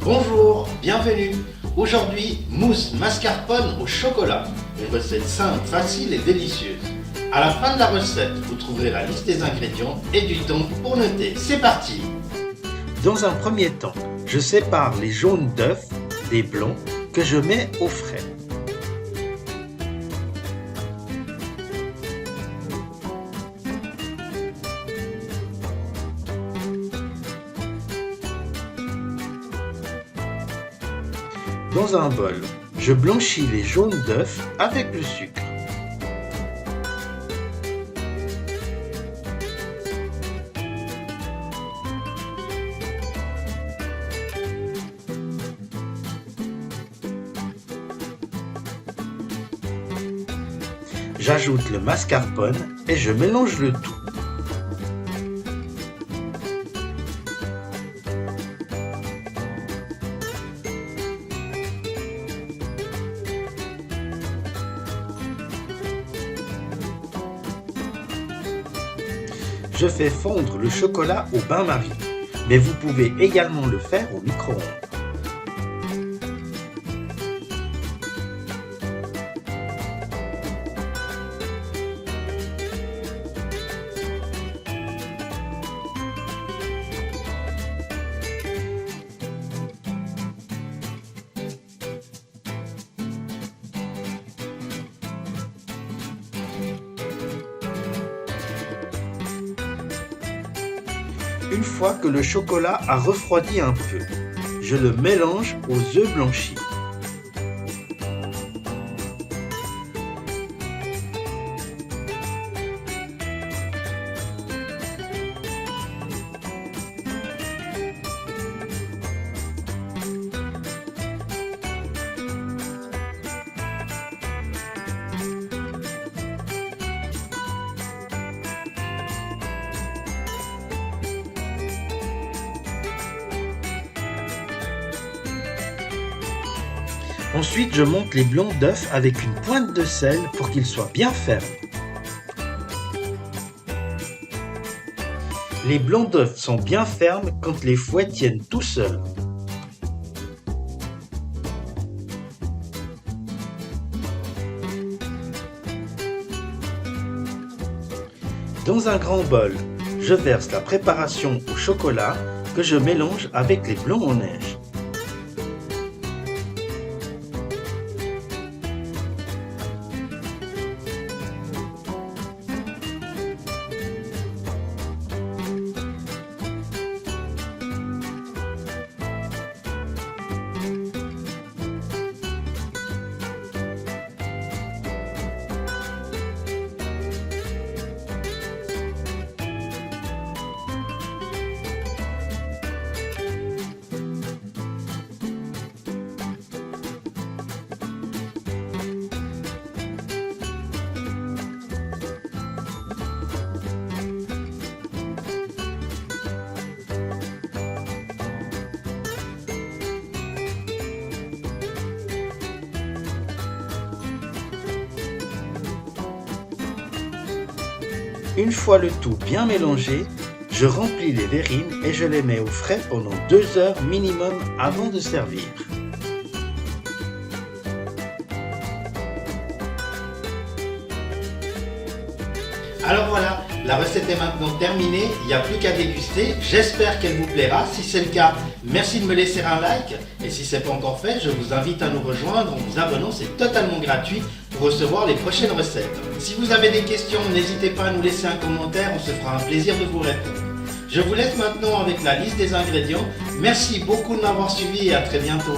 Bonjour, bienvenue. Aujourd'hui, mousse mascarpone au chocolat. Une recette simple, facile et délicieuse. À la fin de la recette, vous trouverez la liste des ingrédients et du temps pour noter. C'est parti! Dans un premier temps, je sépare les jaunes d'œufs des blancs que je mets au frais. Dans un bol, je blanchis les jaunes d'œufs avec le sucre. J'ajoute le mascarpone et je mélange le tout. Je fais fondre le chocolat au bain-marie, mais vous pouvez également le faire au micro-ondes. Une fois que le chocolat a refroidi un peu, je le mélange aux œufs blanchis. Ensuite, je monte les blancs d'œufs avec une pointe de sel pour qu'ils soient bien fermes. Les blancs d'œufs sont bien fermes quand les fouets tiennent tout seuls. Dans un grand bol, je verse la préparation au chocolat que je mélange avec les blancs en neige. Une fois le tout bien mélangé, je remplis les verrines et je les mets au frais pendant 2 heures minimum avant de servir. Alors voilà, la recette est maintenant terminée, il n'y a plus qu'à déguster. J'espère qu'elle vous plaira. Si c'est le cas, merci de me laisser un like. Et si ce n'est pas encore fait, je vous invite à nous rejoindre en vous abonnant, c'est totalement gratuit pour recevoir les prochaines recettes. Si vous avez des questions, n'hésitez pas à nous laisser un commentaire, on se fera un plaisir de vous répondre. Je vous laisse maintenant avec la liste des ingrédients. Merci beaucoup de m'avoir suivi et à très bientôt.